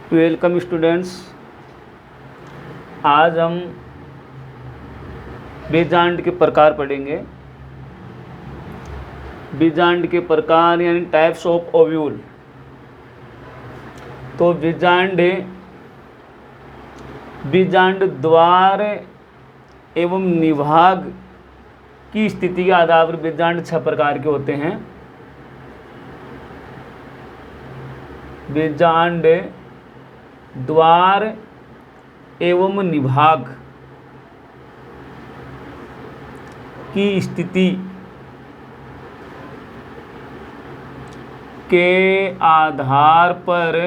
Welcome students. आज हम बीजांड के प्रकार पढ़ेंगे। बीजांड के प्रकार यानी टाइप्स ऑफ ओव्यूल। तो बीजांड द्वार एवं निभाग की स्थिति के आधार पर बीजांड 6 प्रकार के होते हैं। बीजांड द्वार एवं निभाग की स्थिति के आधार पर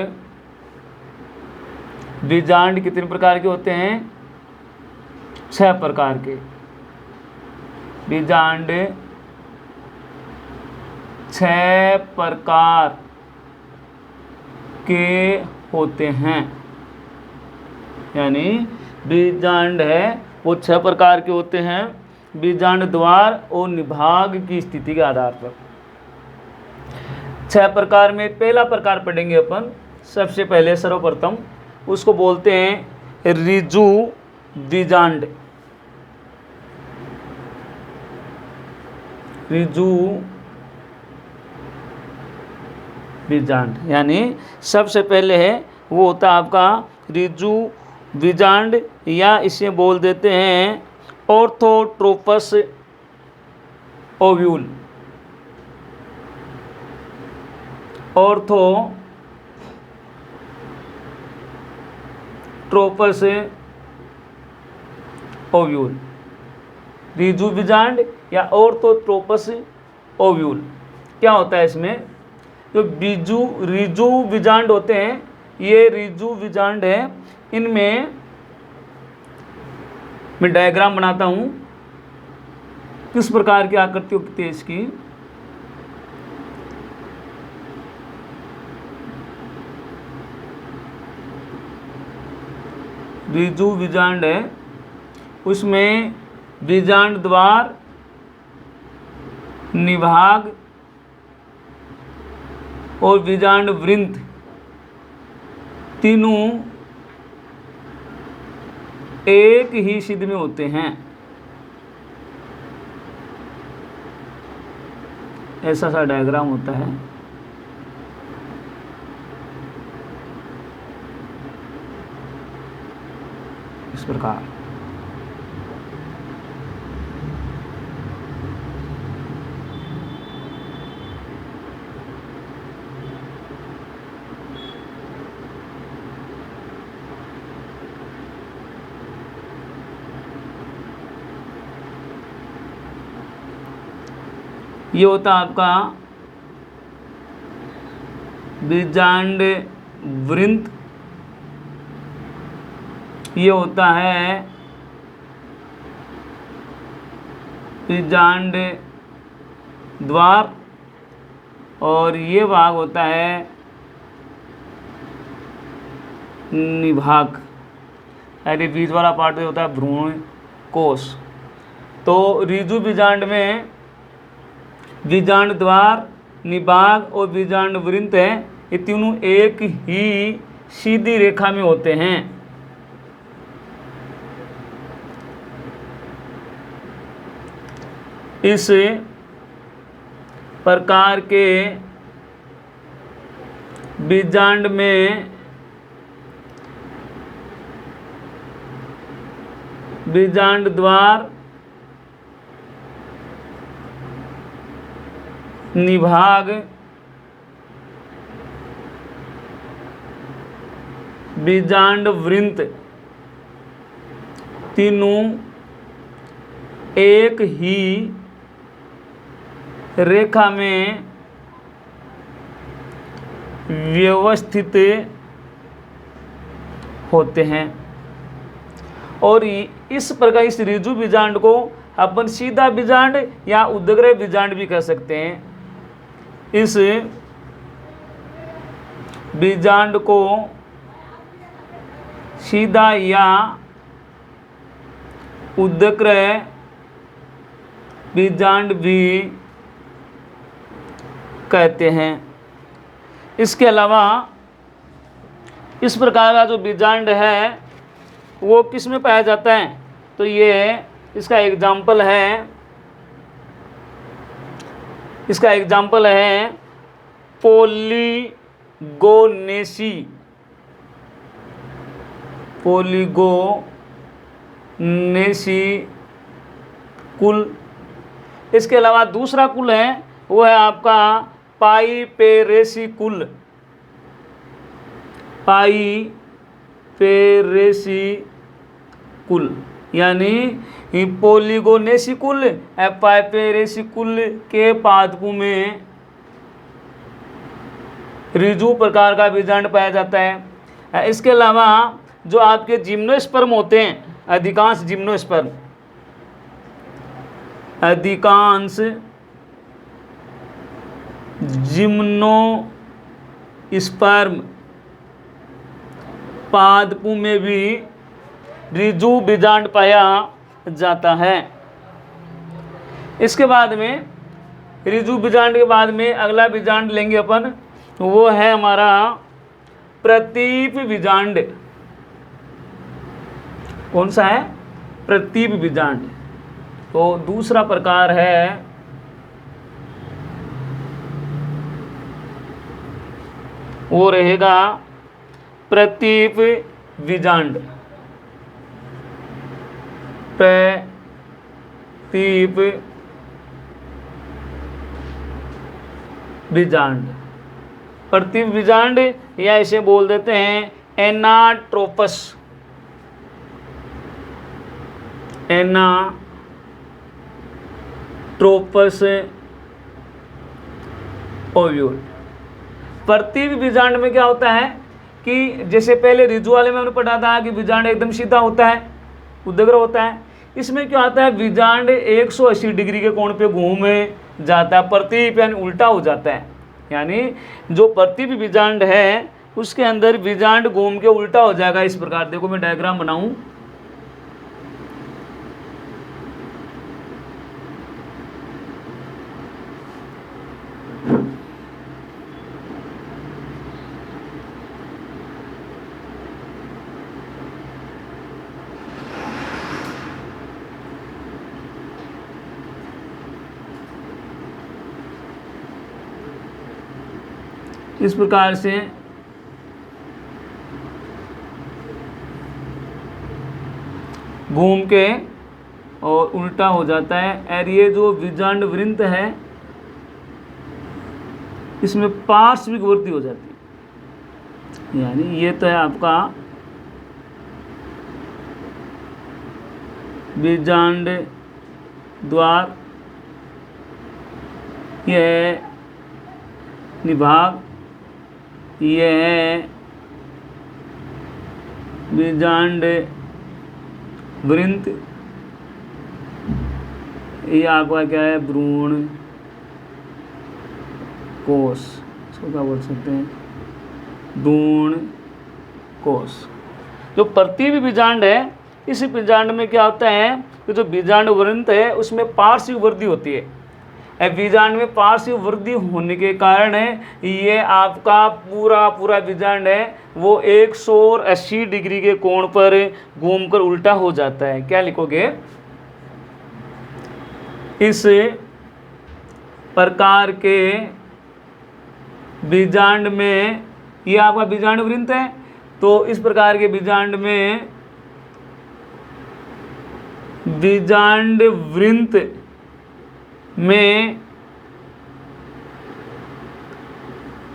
बीजांड कितने प्रकार के होते हैं? 6 प्रकार के। बीजांड 6 प्रकार के होते हैं, यानी बीजांड है वो 6 प्रकार के होते हैं बीजांड द्वार और निभाग की स्थिति के आधार पर। 6 प्रकार में पहला प्रकार पढ़ेंगे अपन। सबसे पहले सर्वप्रथम उसको बोलते हैं ऋजु बीजांड। ऋजु बीजांड यानी सबसे पहले है वो होता है आपका ऋजु बीजांड, या इसे बोल देते हैं ऑर्थोट्रोपस ओव्यूल। ऑर्थोट्रोपस ओव्यूल, ऋजु बीजांड या ऑर्थोट्रोपस ओव्यूल। क्या होता है इसमें? जो ऋजु बीजांड होते हैं, ये ऋजु बीजांड है। इनमें मैं डायग्राम बनाता हूँ किस प्रकार की आकृति होती है इसकी। ऋजु बीजांड है, उसमें बीजांड द्वार, निभाग और बीजांड वृंत तीनों एक ही सिद्ध में होते हैं। ऐसा सा डायग्राम होता है। इस प्रकार ये होता है आपका बीजांड वृंत। ये होता है बीजांड द्वार, और ये भाग होता है निभाग। अरे बीज वाला पार्ट जो होता है भ्रूण कोश। तो ऋजु बीजांड में बीजांड द्वार, निभाग और बीजांड वृंत है, ये तीनों एक ही सीधी रेखा में होते हैं। इस प्रकार के बीजांड में बीजांड द्वार, निभाग, बीजांड वृंत तीनों एक ही रेखा में व्यवस्थित होते हैं। और इस प्रकार इस ऋजु बीजांड को अपन सीधा बीजांड या उदग्र बीजांड भी कह सकते हैं। इस बीजांड को सीधा या उदग्र बीजांड भी कहते हैं। इसके अलावा इस प्रकार का जो बीजांड है वो किस में पाया जाता है? तो ये इसका एग्जाम्पल है पोलीगोनेसी कुल। इसके अलावा दूसरा कुल है वो है आपका पाइपेरेसी कुल, यानी पोलीगोनेसी कुल पाइपेरेसी कुल के पादपों में ऋजु प्रकार का बीजांड पाया जाता है। इसके अलावा जो आपके जिम्नोस्पर्म होते हैं, अधिकांश जिम्नोस्पर्म पादपों में भी ऋजु बीजांड पाया जाता है। इसके बाद में ऋजु बीजांड के बाद में अगला बीजांड लेंगे अपन, वो है हमारा प्रतीप बीजांड। कौन सा है? प्रतीप बीजांड। तो दूसरा प्रकार है वो रहेगा प्रतीप बीजांड। प्रतीप बीजांड या इसे बोल देते हैं एनाट्रोपस ओव्यूल। प्रतीप बीजांड में क्या होता है कि जैसे पहले ऋजु वाले में हमने पढ़ा था कि बीजांड एकदम सीधा होता है, उदग्र होता है। इसमें क्या आता है, बीजांड 180 डिग्री के कोण पे घूम जाता है, प्रतीप यानी उल्टा हो जाता है। यानी जो प्रतीप बीजांड है उसके अंदर बीजांड घूम के उल्टा हो जाएगा। इस प्रकार देखो, मैं डायग्राम बनाऊं। इस प्रकार से घूम के और उल्टा हो जाता है। और ये जो बीजांड वृंत है इसमें पार्श्विक वृद्धि हो जाती है। यानी ये तो है आपका बीजांड द्वार, यह निभाग, यह बीजांड वृंत, ये आपका क्या है, भ्रूण कोश, इसको क्या बोल सकते हैं, भ्रूण कोश। जो प्रतीप बीजांड है, इस बीजांड में क्या होता है कि जो बीजांड वृंत है उसमें पार्श्व वृद्धि होती है। बीजांड में पार्श्व वृद्धि होने के कारण ये आपका पूरा बीजांड है वो 180 डिग्री के कोण पर घूमकर उल्टा हो जाता है। क्या लिखोगे, इस प्रकार के बीजांड में, ये आपका बीजांड वृंत है, तो इस प्रकार के बीजांड में बीजांड वृंत में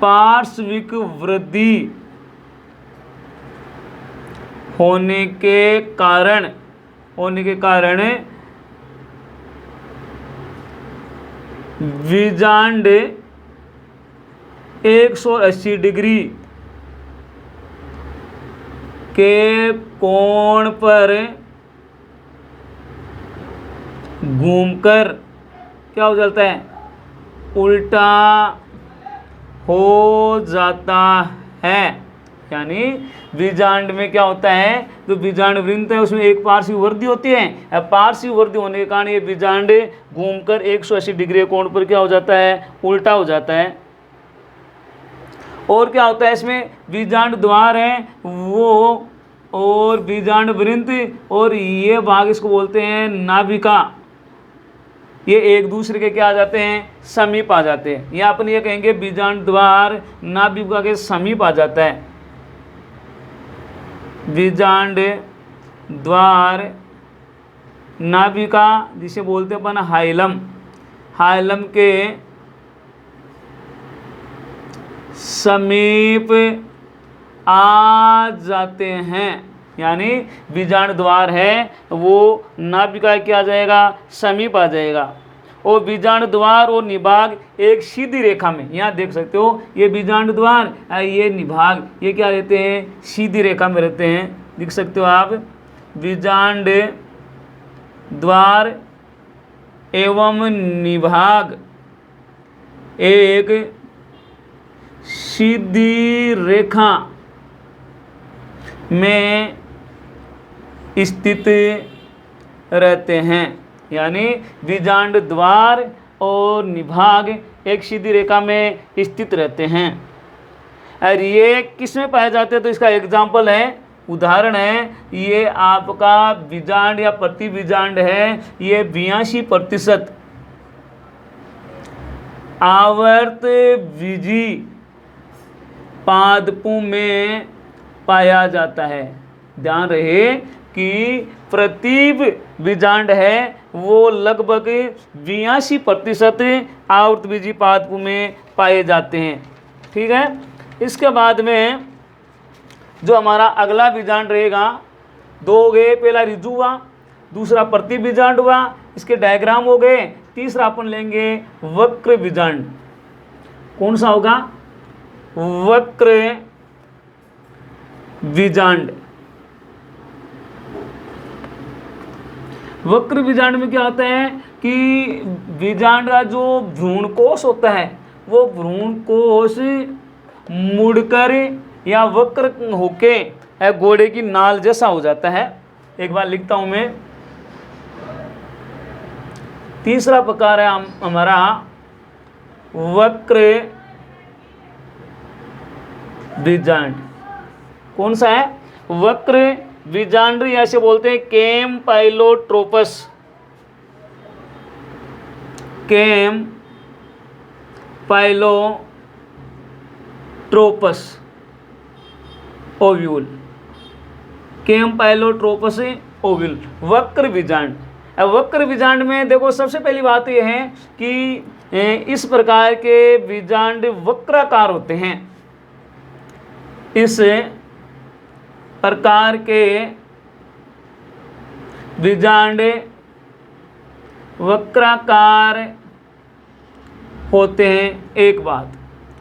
पार्श्विक वृद्धि होने के कारण बीजांड 180 डिग्री के कोण पर घूमकर क्या हो जाता है, उल्टा हो जाता है। यानी बीजांड में क्या होता है, जो बीजांड वृंत है उसमें एक पार्श्व वृद्धि होती है। पार्श्व वृद्धि होने के कारण ये बीजांड घूमकर 180 डिग्री कोण पर क्या हो जाता है, उल्टा हो जाता है। और क्या होता है इसमें, बीजांड द्वार है वो, और बीजांड वृंत, और ये भाग इसको बोलते हैं नाभिका। ये एक दूसरे के क्या आ जाते हैं, समीप आ जाते हैं। या अपन ये कहेंगे बीजांड द्वार नाभिका के समीप आ जाता है। बीजांड द्वार नाभिका जिसे बोलते हैं अपन हाइलम, हाइलम के समीप आ जाते हैं। यानी बीजांड द्वार है वो नाभिका के आ जाएगा, समीप आ जाएगा। और बीजांड द्वार और निभाग एक सीधी रेखा में, यहाँ देख सकते हो ये बीजांड द्वार, ये निभाग, ये क्या रहते हैं, सीधी रेखा में रहते हैं। देख सकते हो आप, बीजांड द्वार एवं निभाग एक सीधी रेखा में स्थित रहते हैं। यानी बीजांड द्वार और निभाग एक सीधी रेखा में स्थित रहते हैं। और ये किस में पाए जाते हैं, तो इसका एग्जाम्पल है, उदाहरण है, ये आपका बीजांड या प्रतिबीजांड है, ये 82% आवर्त बीजी पादपों में पाया जाता है। ध्यान रहे कि प्रतिबीजांड है वो लगभग 82% आवर्तबीजी पादपों में पाए जाते हैं। ठीक है। इसके बाद में जो हमारा अगला बीजांड रहेगा, दो हो गए, पहला ऋजु हुआ, दूसरा प्रतिबीजांड हुआ, इसके डायग्राम हो गए। तीसरा अपन लेंगे वक्र बीजांड। कौन सा होगा, वक्र बीजांड। वक्र बीजांड में क्या होता है कि बीजांड का जो भ्रूणकोश होता है वो भ्रूणकोश मुड़कर या वक्र होके घोड़े की नाल जैसा हो जाता है। एक बार लिखता हूं मैं। तीसरा प्रकार है हमारा वक्र बीजांड। कौन सा है, वक्र बीजांड, या से बोलते हैं केम्पाइलोट्रोपस। केम्पाइलोट्रोपस ओव्यूल, केम्पाइलोट्रोपस ओव्यूल, वक्र बीजांड। वक्र बीजांड में देखो सबसे पहली बात यह है कि इस प्रकार के बीजांड वक्राकार होते हैं। इस प्रकार के बीजांड वक्राकार होते हैं। एक बात,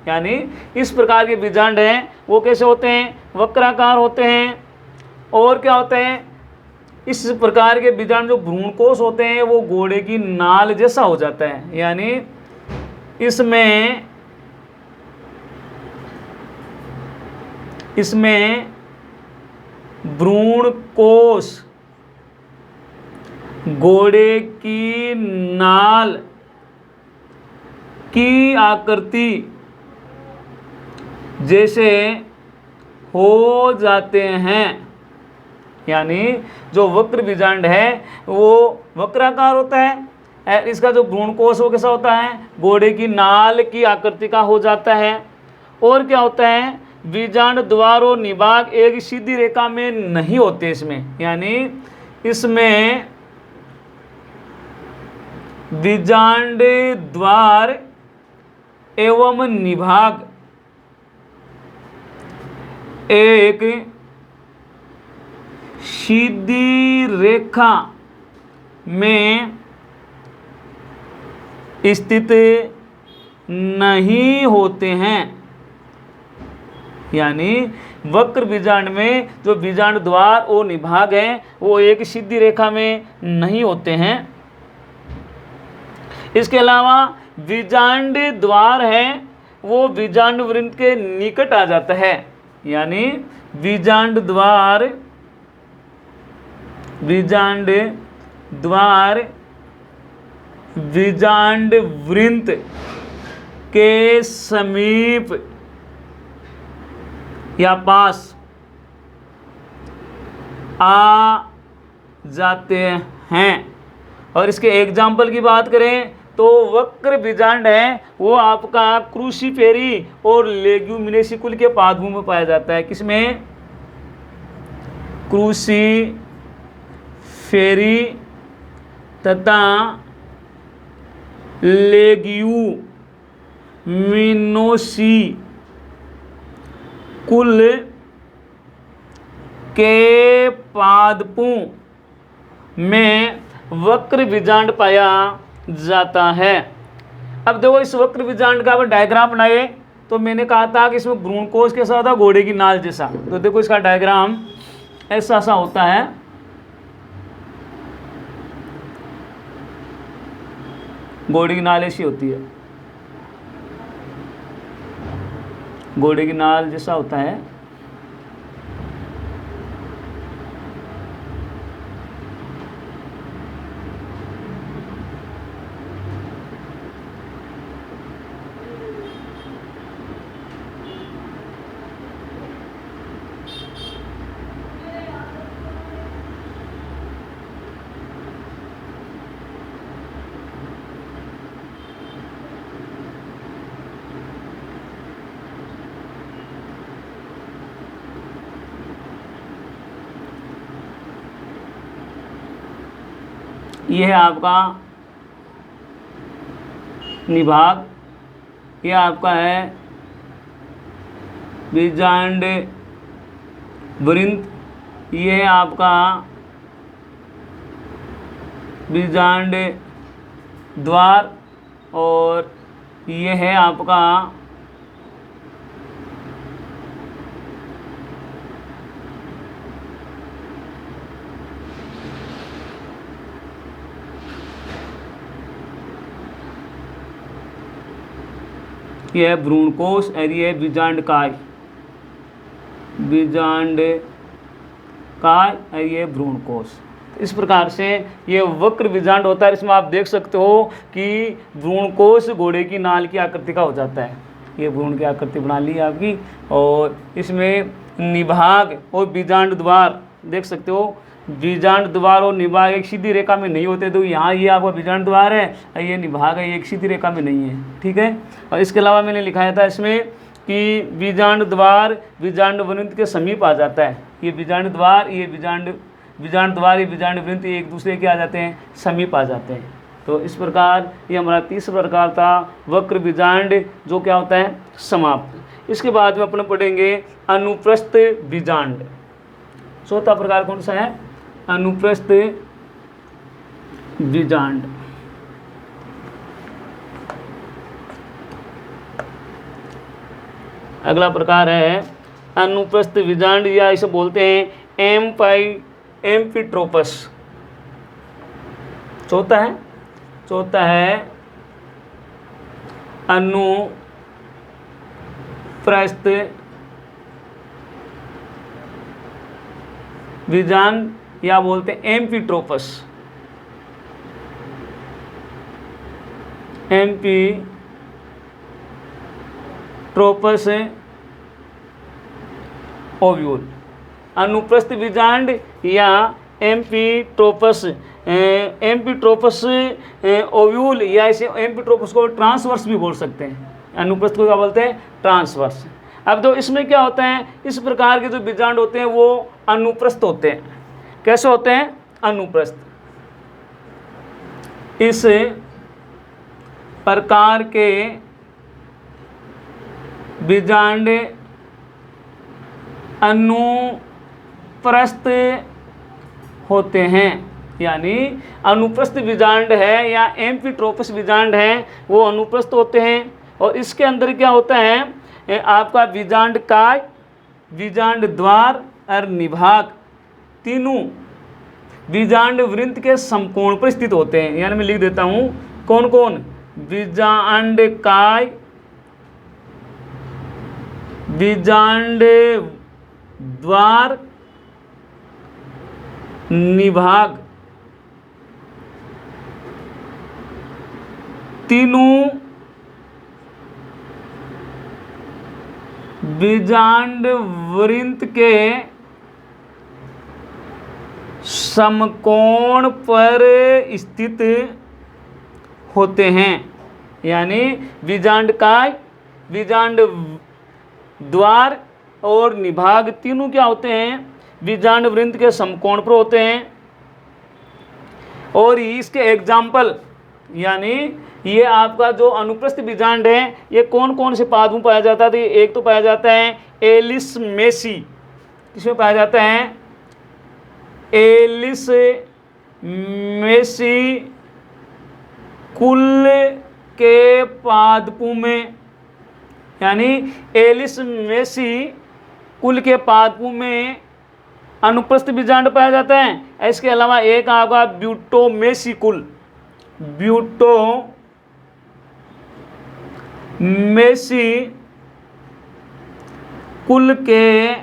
यानी इस प्रकार के बीजांड हैं वो कैसे होते हैं, वक्राकार होते हैं। और क्या होते हैं, इस प्रकार के बीजांड जो भ्रूणकोश होते हैं वो घोड़े की नाल जैसा हो जाता है। यानी इसमें भ्रूणकोश घोड़े की नाल की आकृति जैसे हो जाते हैं। यानी जो वक्र बीजांड है वो वक्राकार होता है। इसका जो भ्रूणकोश वो कैसा होता है, घोड़े की नाल की आकृति का हो जाता है। और क्या होता है, बीजांड द्वार और निभाग एक सीधी रेखा में नहीं होते इसमें। यानी इसमें बीजांड द्वार एवं निभाग एक सीधी रेखा में स्थित नहीं होते हैं। यानी वक्र बीजांड में जो बीजांड द्वार और निभाग है वो एक सीधी रेखा में नहीं होते हैं। इसके अलावा बीजांड द्वार है वो बीजांड वृंत के निकट आ जाता है। यानी बीजांड द्वार बीजांड वृंत के समीप या पास आ जाते हैं। और इसके एग्जाम्पल की बात करें तो वक्र बीजांड है वो आपका क्रूसीफेरी और लेग्यूमिनेसी कुल के पादपों में पाया जाता है। किसमें? क्रूसीफेरी तथा लेग्यूमिनोसी कुल के पादपों में वक्र बीजांड पाया जाता है। अब देखो इस वक्र बीजांड का अगर डायग्राम बनाए तो मैंने कहा था कि इसमें भ्रूणकोश के साथ घोड़े की नाल जैसा, तो देखो इसका डायग्राम ऐसा सा होता है। घोड़े की नाल ऐसी होती है, घोड़े की नाल जैसा होता है। ये है आपका निभाग, ये आपका है बीजांड वृंत, ये है आपका बीजांड द्वार और ये है आपका ये है भ्रूणकोश और ये है बीजांडकाय, बीजांडकाय और ये भ्रूणकोश। इस प्रकार से ये वक्र बीजांड होता है। इसमें आप देख सकते हो कि भ्रूणकोश घोड़े की नाल की आकृति का हो जाता है। ये भ्रूण की आकृति बना ली आपकी। और इसमें निभाग और बीजांड द्वार देख सकते हो। बीजांड द्वार और निभाग एक सीधी रेखा में नहीं होते, तो यहाँ ये आपका बीजांड द्वार है और ये निभाग है, ये एक सीधी रेखा में नहीं है, ठीक है। और इसके अलावा मैंने लिखाया था इसमें कि बीजांड द्वार बीजांड वृंत के समीप आ जाता है। ये बीजांड द्वार, ये बीजांड द्वार, ये बीजांड वृंत एक दूसरे के आ जाते हैं, समीप आ जाते हैं। तो इस प्रकार ये हमारा तीसरा प्रकार था वक्र बीजांड, जो क्या होता है? समाप्त। इसके बाद में अपने पढ़ेंगे अनुप्रस्थ बीजांड। चौथा प्रकार कौन सा है? अनुप्रस्थ बीजांड। अगला प्रकार है अनुप्रस्थ बीजांड, या इसे बोलते हैं एम्फिट्रोपस। चौथा है अनुप्रस्थ बीजांड, या बोलते हैं एम्फिट्रोपस। एम्फिट्रोपस ओव्यूल। अनुप्रस्थ बीजांड या एम्फिट्रोपस ओव्यूल, या इसे एम्फिट्रोपस को ट्रांसवर्स भी बोल सकते हैं। अनुप्रस्थ को क्या बोलते हैं? ट्रांसवर्स। अब तो इसमें क्या होता है? इस प्रकार के जो बीजांड होते हैं वो अनुप्रस्थ होते हैं। कैसे होते हैं? अनुप्रस्थ। इस प्रकार के बीजांड अनुप्रस्थ होते हैं, यानी अनुप्रस्थ बीजांड है या एम्फिट्रोपस बीजांड है वो अनुप्रस्थ होते हैं। और इसके अंदर क्या होता है? आपका बीजांड काय, बीजांड द्वार और निभाग तीनों बीजांड वृंत के समकोण पर स्थित होते हैं। यानी मैं लिख देता हूं कौन कौन? बीजांड काय, बीजांड द्वार, निभाग, तीनों बीजांड वृत्त के समकोण पर स्थित होते हैं। यानी बीजांडकाय, बीजांड द्वार और निभाग तीनों क्या होते हैं, बीजांड वृत्त के समकोण पर होते हैं। और इसके एग्जाम्पल यानी ये आपका जो अनुप्रस्थ बीजांड है ये कौन कौन से पाद में पाया जाता है, तो एक तो पाया जाता है एलिस मेसी। किसमें पाया जाता है, एलिस मेसी कुल के पादपों में, यानी एलिस मेसी कुल के पादपों में अनुप्रस्थ बीजांड पाया जाता है। इसके अलावा एक आपका ब्यूटोमेसी कुल, ब्यूटोमेसी कुल के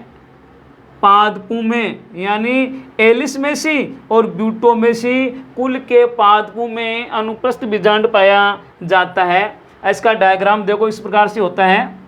पादपों में, यानी एलिस मेसी और ब्यूटोमेसी कुल के पादपों में अनुप्रस्थ बीजांड पाया जाता है। इसका डायग्राम देखो इस प्रकार से होता है।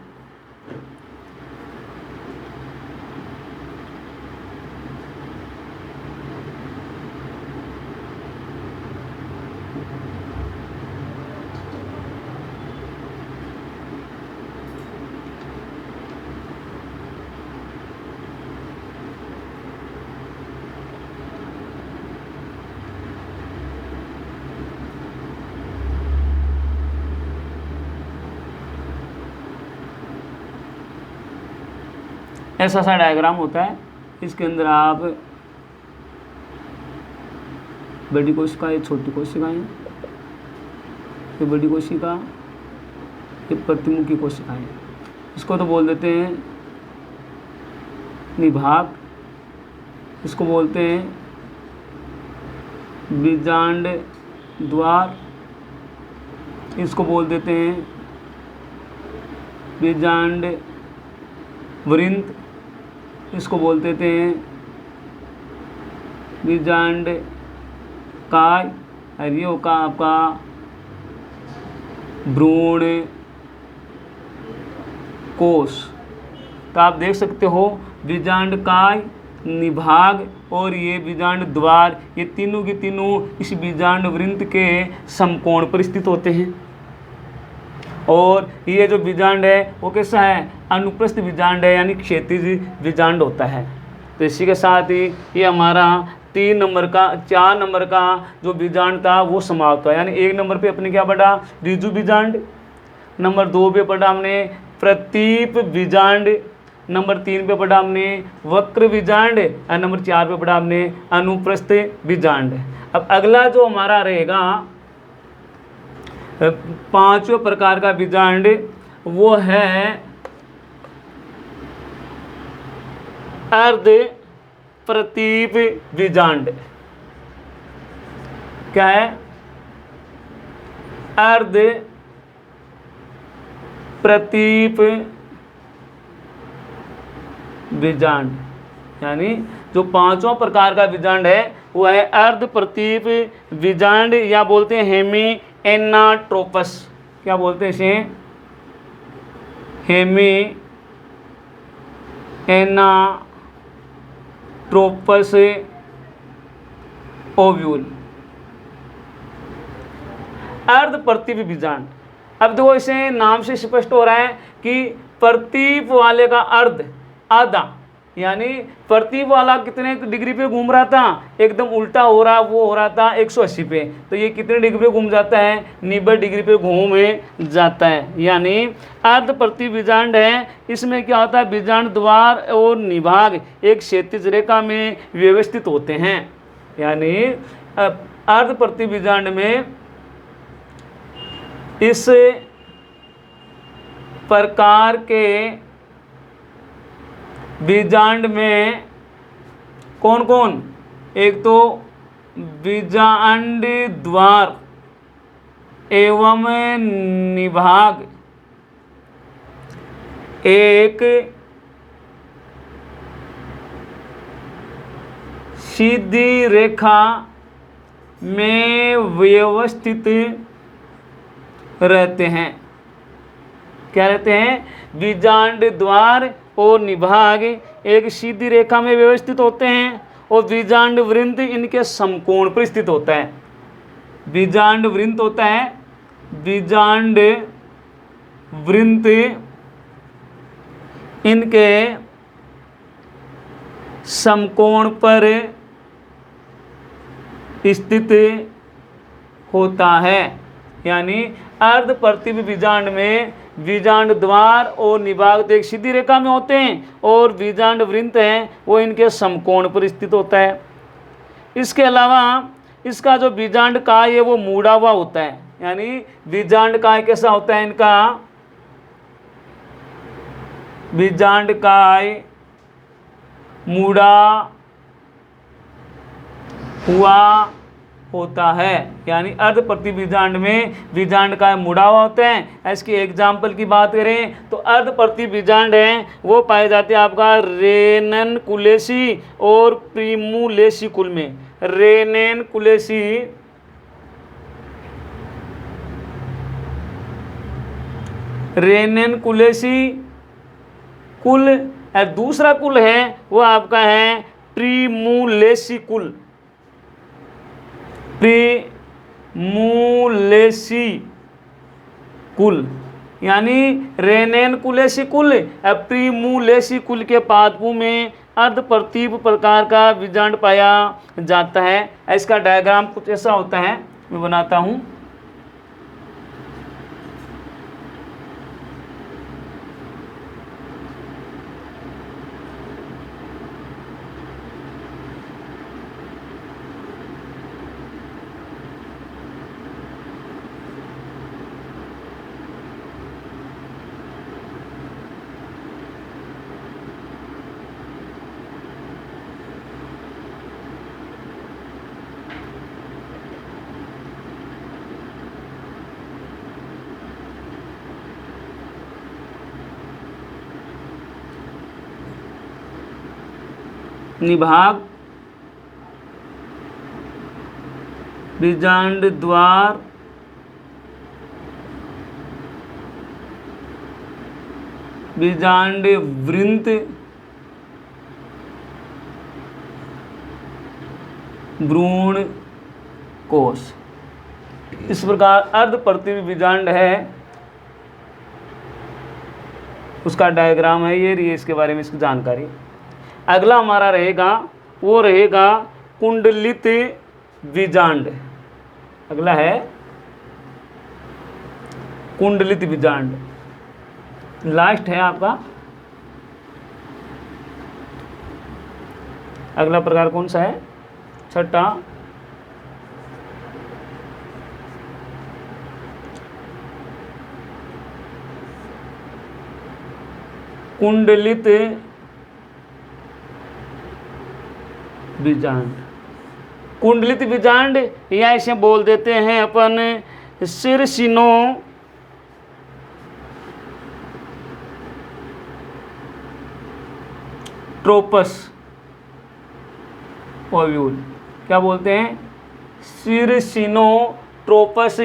ऐसा सा डायग्राम होता है। इसके अंदर आप बड़ी कोशिका, ये छोटी कोशिकाएं, ये बड़ी कोशिका, ये प्रतिमुखी कोशिकाएं, इसको तो बोल देते हैं निभाग, इसको बोलते हैं बीजांड द्वार, इसको बोल देते हैं बीजांड वृत्त, इसको बोल देते हैं बीजांड काय, और ये होगा आपका भ्रूण कोश। तो आप देख सकते हो बीजांड काय, निभाग और ये बीजांड द्वार, ये तीनों के तीनों इस बीजांड वृत्त के समकोण पर स्थित होते हैं। और ये जो बीजांड है वो कैसा है, अनुप्रस्थ बीजांड है, यानी क्षैतिज बीजांड होता है। तो इसी के साथ ही ये हमारा 3 नंबर का 4 नंबर का जो बीजांड था वो समाप्त हुआ। यानी 1 नंबर पे अपने क्या पढ़ा, ऋजु बीजांड, नंबर 2 पे पढ़ा हमने प्रतीप बीजांड, नंबर 3 पे पढ़ा हमने वक्र बीजांड, और नंबर 4 पे पढ़ा हमने अनुप्रस्थ बीजांड। अब अगला जो हमारा रहेगा 5वें प्रकार का बीजांड, वो है अर्ध प्रतीप बीजांड। क्या है, अर्ध प्रतीप बीजांड। यानी जो 5वां प्रकार का बीजांड है वो है अर्ध प्रतीप बीजांड, या बोलते हैं हेमी एनाट्रोपस। क्या बोलते हैं इसे, हेमी एनाट्रोपस ओव्यूल, अर्ध प्रतीप बीजांड। अब देखो इसे नाम से स्पष्ट हो रहा है कि प्रतीप वाले का अर्ध आधा, यानी प्रतीप वाला कितने डिग्री पे घूम रहा था, एकदम उल्टा हो रहा, वो हो रहा था 180 पे, तो ये कितने डिग्री पे घूम जाता है, 90 डिग्री पे घूम जाता है। यानी अर्ध प्रतीप बीजांड है। इसमें क्या होता है, बीजांड द्वार और निभाग एक क्षैतिज रेखा में व्यवस्थित होते हैं। यानी अर्ध प्रतीप बीजांड में इस प्रकार के बीजांड में कौन कौन, एक तो बीजांड द्वार एवं निभाग एक सीधी रेखा में व्यवस्थित रहते हैं। क्या रहते हैं? बीजांड द्वार और निभाग एक सीधी रेखा में व्यवस्थित होते हैं और बीजांड वृंत इनके समकोण पर स्थित होता है। बीजांड वृंत होता है, बीजांड वृंत इनके समकोण पर स्थित होता है। यानी अर्ध प्रतिबिंब बीजांड में बीजांड द्वार और निभाग तो एक सीधी रेखा में होते हैं और बीजांड वृंत है वो इनके समकोण पर स्थित होता है। इसके अलावा इसका जो बीजांड काय है वो मुड़ा हुआ होता है। यानी बीजांड काय कैसा होता है इनका? बीजांड काय मुड़ा हुआ होता है। यानी अर्ध प्रतिबीजांड में बीजांड का मुड़ा हुआ होता है। इसकी एग्जाम्पल की बात करें तो अर्ध प्रतिबीजांड हैं वो पाए जाते हैं आपका रेननकुलेसी और प्रिमुलेसी कुल में। रेननकुलेसी कुल और दूसरा कुल है वो आपका है प्रिमुलेसी कुल। प्रिमुलेसी कुल यानी रेननकुलेसी कुल और प्रिमुलेसी कुल के पादपों में अर्ध प्रतिब प्रकार का बीजांड पाया जाता है। इसका डायग्राम कुछ ऐसा होता है, मैं बनाता हूँ। निभाग, बीजांड द्वार, बीजांड वृंत, भ्रूण कोश। इस प्रकार अर्ध प्रतिबिंब बीजांड है उसका डायग्राम है ये इसके बारे में इसकी जानकारी। अगला हमारा रहेगा वो रहेगा कुंडलित बीजांड। अगला है कुंडलित बीजांड, लास्ट है आपका। अगला प्रकार कौन सा है? छठा कुंडलित बीजांड। कुंडलित बीजांड या इसे बोल देते हैं अपन सिरसिनो ट्रोपस ओव्यूल। क्या बोलते हैं? सिरसिनो ट्रोपस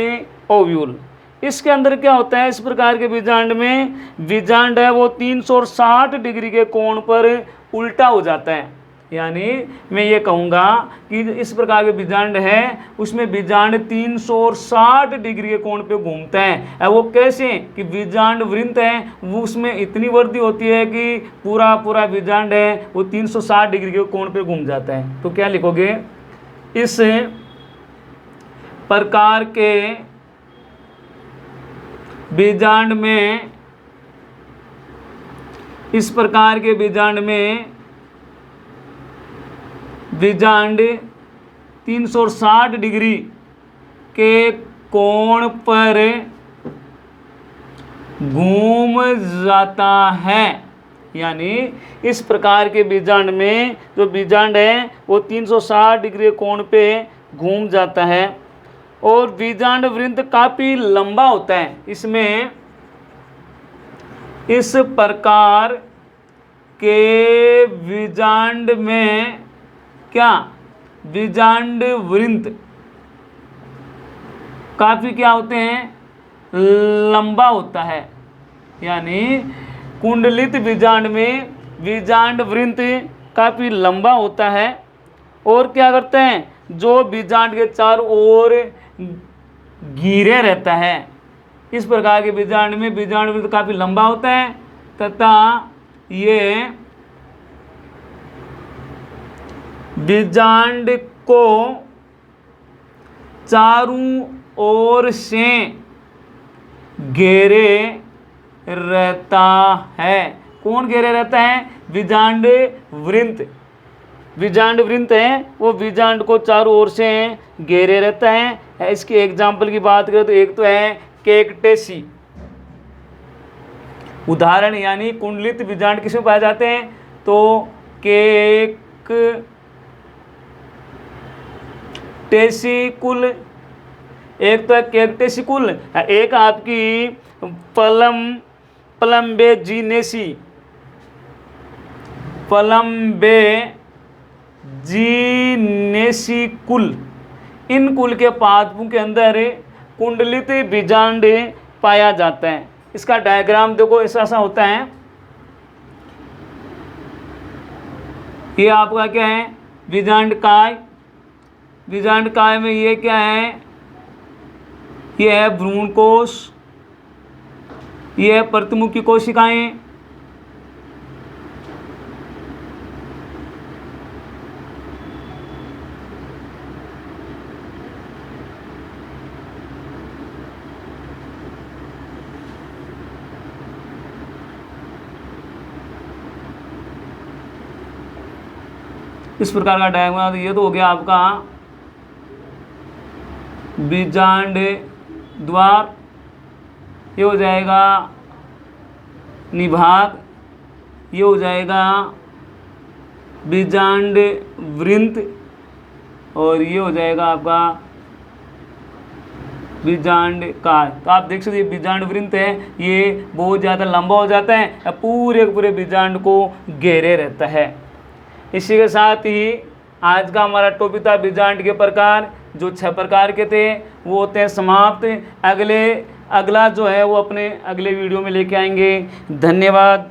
ओव्यूल। इसके अंदर क्या होता है? इस प्रकार के बीजांड में बीजांड है वो 360 डिग्री के कोण पर उल्टा हो जाता है। यानी मैं ये कहूँगा कि इस प्रकार के बीजांड है उसमें बीजांड 360 डिग्री के कोण पे घूमता है। अब वो कैसे? कि बीजांड वृंत है वो उसमें इतनी वृद्धि होती है कि पूरा पूरा बीजांड है वो 360 डिग्री के कोण पे घूम जाता है। तो क्या लिखोगे? इस प्रकार के बीजांड में, इस प्रकार के बीजांड में बीजांड 360 डिग्री के कोण पर घूम जाता है। यानी इस प्रकार के बीजांड में जो बीजांड है वो 360 डिग्री कोण पे घूम जाता है और बीजांड वृंत काफी लंबा होता है। इसमें इस प्रकार के बीजांड में क्या? बीजांड वृंत काफी क्या होते हैं? लंबा होता है। यानी कुंडलित बीजांड में बीजांड वृंत काफ़ी लंबा होता है और क्या करते हैं, जो बीजांड के चारों ओर घिरे रहता है। इस प्रकार के बीजांड में बीजांड वृंत काफ़ी लंबा होता है तथा ये बीजांड को चारों ओर से घेरे रहता है। कौन घेरे रहता है? बीजांड वृंत। बीजांड वृंत है वो बीजांड को चारों ओर से घेरे रहता है। इसके एग्जाम्पल की बात करें तो एक तो है केकटेसी। उदाहरण यानी कुंडलित बीजांड किसमें पाए जाते हैं? तो केकटेसिकुल, एक तो है केकटेसिकुल, एक आपकी प्लम्बेजिनेसी। प्लम्बेजिनेसिकुल, इन कुल के पादपों के अंदर कुंडलित बीजांड पाया जाता है। इसका डायग्राम देखो, ऐसा होता है। ये आपका क्या है? बीजांड काय। बीजांड काय में ये क्या है? ये है भ्रूण कोश, ये है प्रतिमुखी कोशिकाएं, इस प्रकार का डायग्राम। ये तो हो गया आपका बीजांड द्वार, ये हो जाएगा निभाग, ये हो जाएगा बीजांड वृंत और ये हो जाएगा आपका बीजांड काय। तो आप देख सकते हैं बीजांड वृंत है, ये बहुत ज़्यादा लंबा हो जाता है, पूरे पूरे बीजांड को घेरे रहता है। इसी के साथ ही आज का हमारा टॉपिक था बीजांड के प्रकार, जो 6 प्रकार के थे वो होते हैं समाप्त। अगला जो है वो अपने अगले वीडियो में लेके आएंगे। धन्यवाद।